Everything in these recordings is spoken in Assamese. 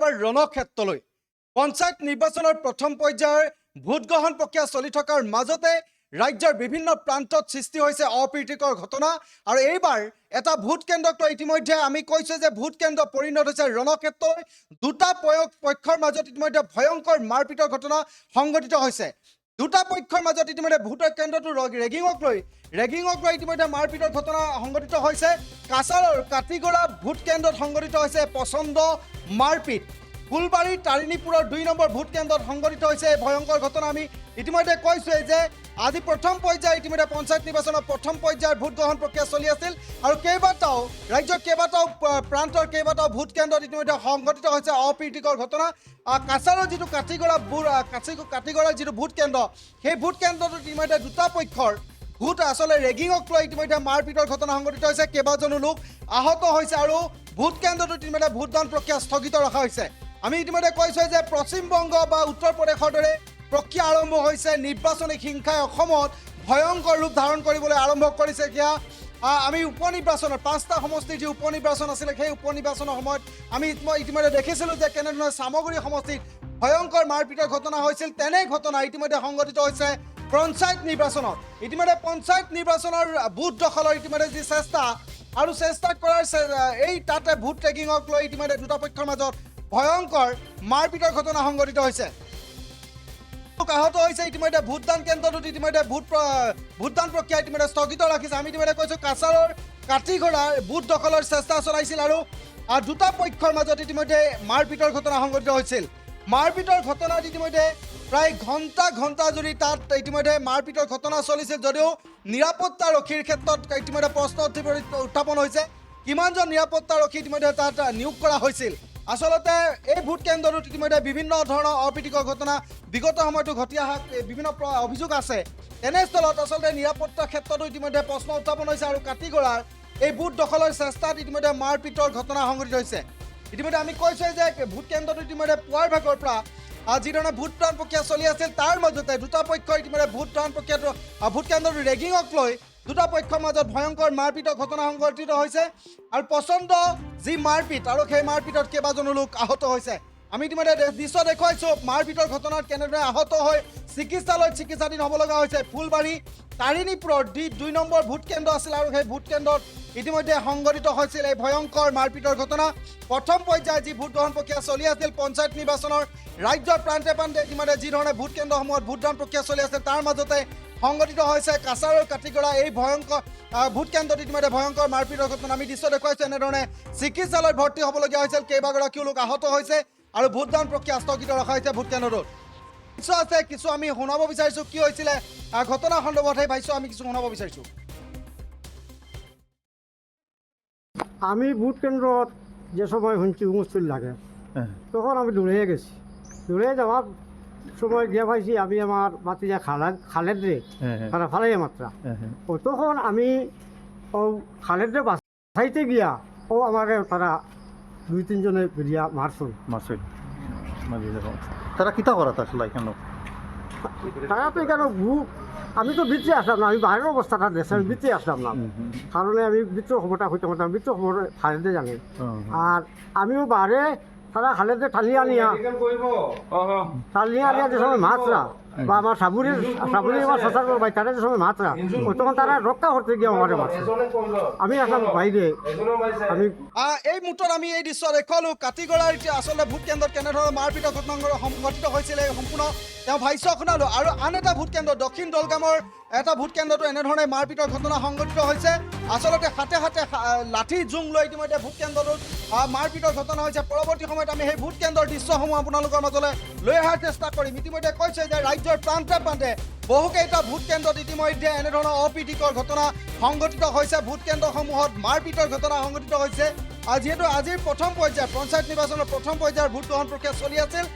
এবাৰ ৰণক্ষেত্ৰলৈ পঞ্চায়ত নিৰ্বাচনৰ প্ৰথম পৰ্যায়ৰ ভোটগ্ৰহণ প্ৰক্ৰিয়া চলি থকাৰ মাজতে ৰাজ্যৰ বিভিন্ন প্ৰান্তত সৃষ্টি হৈছে অপ্ৰীতিকৰ ঘটনা আৰু এইবাৰ এটা ভোট কেন্দ্ৰক ইতিমধ্যে আমি কৈছোঁ যে ভোট কেন্দ্ৰ পৰিণত হৈছে ৰণক্ষেত্ৰলৈ দুটা পক্ষৰ মাজত ইতিমধ্যে ভয়ংকৰ মাৰপিটৰ ঘটনা সংঘটিত হৈছে দুটা পক্ষৰ মাজত ইতিমধ্যে ভোটৰ কেন্দ্ৰটো ৰেগিঙক লৈ ইতিমধ্যে মাৰপিটৰ ঘটনা সংঘটিত হৈছে কাছাৰৰ কাটিগড়া ভোট কেন্দ্ৰত সংঘটিত হৈছে পচন্দ মাৰপিট ফুলবাৰী তাৰিণীপুৰৰ 2 নম্বৰ ভোট কেন্দ্ৰত সংঘটিত হৈছে ভয়ংকৰ ঘটনা আমি ইতিমধ্যে কৈছোঁ যে আজি প্ৰথম পৰ্যায়ৰ ইতিমধ্যে পঞ্চায়ত নিৰ্বাচনৰ প্ৰথম পৰ্যায়ৰ ভোট গ্ৰহণ প্ৰক্ৰিয়া চলি আছিল আৰু ৰাজ্যৰ প্ৰান্তৰ কেইবাটাও ভোট কেন্দ্ৰত ইতিমধ্যে সংঘটিত হৈছে অপ্ৰীতিকৰ ঘটনা কাছাৰৰ যিটো কাটিগড়াৰ যিটো ভোট কেন্দ্ৰ সেই ভোট কেন্দ্ৰটোত ইতিমধ্যে দুটা পক্ষৰ ভোট আচলতে ৰেগিঙক লৈ ইতিমধ্যে মাৰপিটৰ ঘটনা সংঘটিত হৈছে কেইবাজনো লোক আহত হৈছে আৰু ভোট কেন্দ্ৰটোত ইতিমধ্যে ভোটদান প্ৰক্ৰিয়া স্থগিত ৰখা হৈছে আমি ইতিমধ্যে কৈছোঁ যে পশ্চিমবংগ বা উত্তৰ প্ৰদেশৰ দৰে প্ৰক্ৰিয়া আৰম্ভ হৈছে নিৰ্বাচনী হিংসাই অসমত ভয়ংকৰ ৰূপ ধাৰণ কৰিবলৈ আৰম্ভ কৰিছে সেয়া আমি উপনিৰ্বাচনৰ 5টা সমষ্টিৰ যি উপনিৰ্বাচন আছিলে সেই উপনিৰ্বাচনৰ সময়ত আমি ইতিমধ্যে দেখিছিলোঁ যে কেনেধৰণে সামগ্ৰী সমষ্টিত ভয়ংকৰ মাৰপিটৰ ঘটনা হৈছিল তেনে ঘটনা ইতিমধ্যে সংঘটিত হৈছে পঞ্চায়ত নিৰ্বাচনত ইতিমধ্যে পঞ্চায়ত নিৰ্বাচনৰ বুথ দখলৰ ইতিমধ্যে যি চেষ্টা কৰাৰ এই তাতে ভোট ৰেগিঙক লৈ ইতিমধ্যে দুটা পক্ষৰ মাজত ভয়ংকৰ মাৰপিটৰ ঘটনা সংঘটিত হৈছে আহত হৈছে ইতিমধ্যে ভোটদান কেন্দ্ৰটোত ইতিমধ্যে ভোটদান প্ৰক্ৰিয়া ইতিমধ্যে স্থগিত ৰাখিছে আমি ইতিমধ্যে কৈছোঁ কাছাৰৰ কাটিগড়াৰ বুথ দখলৰ চেষ্টা চলাইছিল আৰু দুটা পক্ষৰ মাজত ইতিমধ্যে মাৰপিটৰ ঘটনা সংঘটিত হৈছিল মাৰপিটৰ ঘটনাত ইতিমধ্যে প্ৰায় ঘণ্টা জুৰি তাত ইতিমধ্যে মাৰপিটৰ ঘটনা চলিছিল যদিও নিৰাপত্তাৰক্ষীৰ ক্ষেত্ৰত ইতিমধ্যে প্ৰশ্ন উত্থাপন হৈছে কিমানজন নিৰাপত্তাৰক্ষী ইতিমধ্যে তাত নিয়োগ কৰা হৈছিল আচলতে এই ভোট কেন্দ্ৰটোত ইতিমধ্যে বিভিন্ন ধৰণৰ অপ্ৰীতিকৰ ঘটনা বিগত সময়তো ঘটি অহা বিভিন্ন অভিযোগ আছে তেনেস্থলত আচলতে নিৰাপত্তাৰ ক্ষেত্ৰতো ইতিমধ্যে প্ৰশ্ন উত্থাপন হৈছে আৰু কাটিগড়াৰ এই বুথ দখলৰ চেষ্টাত ইতিমধ্যে মাৰপিটৰ ঘটনা সংঘটিত হৈছে ইতিমধ্যে আমি কৈছোঁ যে ভোট কেন্দ্ৰটো ইতিমধ্যে পুৱাৰ ভাগৰ পৰা যিধৰণে ভোটদান প্ৰক্ৰিয়া চলি আছিল তাৰ মাজতে দুটা পক্ষই ইতিমধ্যে ভোটদান প্ৰক্ৰিয়াটো ভোট কেন্দ্ৰটো ৰেগিঙক লৈ দুটা পক্ষৰ মাজত ভয়ংকৰ মাৰপিটৰ ঘটনা সংঘটিত হৈছে আৰু পচন্দ যি মাৰপিট আৰু সেই মাৰপিটত কেইবাজনো লোক আহত হৈছে আমি ইতিমধ্যে দৃশ্য দেখুৱাইছোঁ মাৰপিটৰ ঘটনাত কেনেদৰে আহত হৈ চিকিৎসাধীন হ'ব লগা হৈছে ফুলবাৰী তাৰিণীপুৰৰ 2 নম্বৰ ভোট কেন্দ্ৰ আছিল আৰু সেই ভোট কেন্দ্ৰত ইতিমধ্যে সংঘটিত হৈছিল এই ভয়ংকৰ মাৰপিটৰ ঘটনা প্ৰথম পৰ্যায়ত যি ভোট গ্ৰহণ প্ৰক্ৰিয়া চলি আছিল পঞ্চায়ত নিৰ্বাচনৰ ৰাজ্যৰ প্ৰান্তে ইতিমধ্যে যি ধৰণে ভোট কেন্দ্ৰসমূহত ভোটদান প্ৰক্ৰিয়া চলি আছে তাৰ মাজতে সংঘটিত হৈছে কাছাৰৰ কাটিগড়া এই ভয়ংকৰ ভোট কেন্দ্ৰত ইতিমধ্যে ভয়ংকৰ মাৰপিটৰ ঘটনা আমি দৃশ্য দেখুৱাইছোঁ এনেধৰণে চিকিৎসালয়ত ভৰ্তি হ'বলগীয়া হৈছিল কেইবাগৰাকীও লোক আহত হৈছে আৰু ভোটদান প্ৰক্ৰিয়া স্থগিত ৰখা হৈছে ভোট কেন্দ্ৰটোত কিছু আমি শুনাব বিচাৰিছোঁ কি হৈছিলে ঘটনা সন্দৰ্ভত ভাইছোঁ আমি কিছু শুনাব বিচাৰিছোঁ আমি ভোট কেন্দ্রত যে সময় শুনছি হুঁচুর লাগে তখন আমি দৌড়ে গেছি দৌড়ে যাওয়ার সময় গিয়ে পাইছি আমি আমার মাতিজা খালেদ রে তারা ফালাই মাত্রা ও তখন আমি ও খালেদ রে বাসাইতে গিয়া ও আমাকে তারা 2-3 জনে বেরিয়া মারছুন তারা কিতা করা আসলে কেন তারা তো কেন আমি তো ভিতরে আসলাম না আমি বাইরের অবস্থাটা দেখছি আমি ভিতরে আসলাম না কারণে আমি ভিতর খবরটা হইতে পারতাম ভিতর খবর খালেদে জানে আর আমিও বাইরে তারা খালেদে টালিয়ে আনিয়া যে সময় মাছরা বা আমার সাবুরি আমার শশার ভাই তারা যে সময় মাছরা ওই তখন তারা রক্ষা করতে গিয়ে আমার মাছ আমি আসলাম বাইরে আমি এই মুহূৰ্তত আমি এই দৃশ্য দেখুৱালোঁ কাটিগড়াৰ আচলতে ভোট কেন্দ্ৰত কেনেধৰণৰ মাৰপিটৰ ঘটনা সংঘটিত হৈছিলে সম্পূৰ্ণ তেওঁ ভাষ্য শুনালোঁ আৰু আন এটা ভোট কেন্দ্ৰ দক্ষিণ দলগামৰ এটা ভোট কেন্দ্ৰতো এনেধৰণে মাৰপিটৰ ঘটনা সংঘটিত হৈছে আচলতে হাতে লাঠি জোং লৈ ইতিমধ্যে ভোট কেন্দ্ৰটোত মাৰপিটৰ ঘটনা হৈছে পৰৱৰ্তী সময়ত আমি সেই ভোট কেন্দ্ৰৰ দৃশ্যসমূহ আপোনালোকৰ মাজলৈ লৈ অহাৰ চেষ্টা কৰিম ইতিমধ্যে কৈছে যে ৰাজ্যৰ প্ৰান্তে বহুকেইটা ভোট কেন্দ্ৰত ইতিমধ্যে এনেধৰণৰ অপ্ৰীতিকৰ ঘটনা সংঘটিত হৈছে ভোট কেন্দ্ৰসমূহত মাৰপিটৰ ঘটনা সংঘটিত হৈছে যিহেতু আজিৰ প্ৰথম পৰ্যায়ৰ পঞ্চায়ত নিৰ্বাচনৰ প্ৰথম পৰ্যায়ৰ ভোট গ্ৰহণ প্ৰক্ৰিয়া চলি আছিল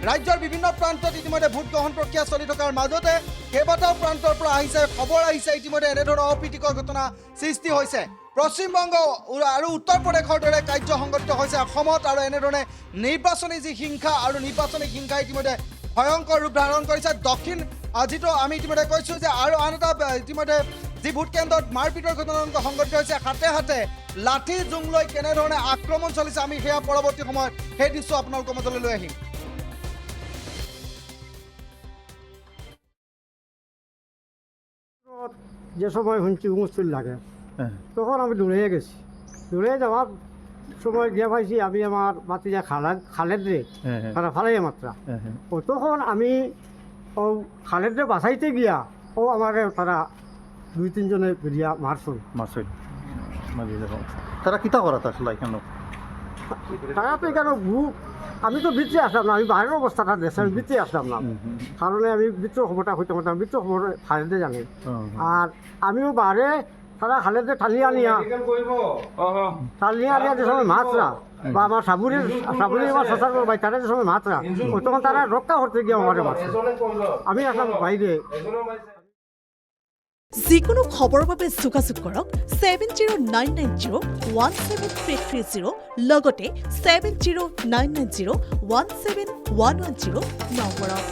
ৰাজ্যৰ বিভিন্ন প্ৰান্তত ইতিমধ্যে ভোট গ্ৰহণ প্ৰক্ৰিয়া চলি থকাৰ মাজতে কেইবাটাও প্ৰান্তৰ পৰা খবৰ আহিছে ইতিমধ্যে এনেধৰণৰ অপ্ৰীতিকৰ ঘটনা সৃষ্টি হৈছে পশ্চিমবংগ আৰু উত্তৰ প্ৰদেশৰ দৰে কাৰ্য সংঘটিত হৈছে অসমত আৰু এনেধৰণে নিৰ্বাচনী যি হিংসা আৰু নিৰ্বাচনী হিংসা ইতিমধ্যে ভয়ংকৰ ৰূপ ধাৰণ কৰিছে দক্ষিণ যিটো আমি ইতিমধ্যে কৈছোঁ যে আৰু আন এটা ইতিমধ্যে যি ভোট কেন্দ্ৰত মাৰপিটৰ ঘটনা সংঘটিত হৈছে হাতে লাঠি জোং লৈ কেনেধৰণে আক্ৰমণ চলিছে আমি সেয়া পৰৱৰ্তী সময়ত সেই দৃশ্য আপোনালোকৰ মাজলৈ লৈ আহিম। যে সময় শুনছি মুশকিল লাগে তখন আমি দৌড়ে গেছি, দৌড়ে যাওয়ার সময় গিয়ে পাইছি আমি আমার বাতিজা খালেদ রে তারা ফালাই মাত্রা ও তখন আমি ও খালেদ রে বাঁচাইতে গিয়া ও আমাকে তারা 2-3 জনে বেরিয়া মারছুন। তারা কিতা করা আসলে এখানে? তারা তো এখানে আমি তো ভিতরে আসলাম না, আমি বাইরের অবস্থাটা দেখছি, আমি ভিতরে আসলাম না, কারণে আমি ভিতর খবরটা হইতে পারতাম, ভিতর খবর খালেদে জানি। আর আমিও বাইরে তারা খালেদে টালিয়া নিয়া যে সময় মাছরা বা আমার সাবুরের আমার শশার ভাই তারা যে সময় মাছরা ও তখন তারা রক্ষা করতে গিয়ে আমাদের মারছে। আমি আসলাম বাইরে। যিকোনো খবৰৰ বাবে যোগাযোগ কৰক 7099017330 লগতে 7099017110 নম্বৰত।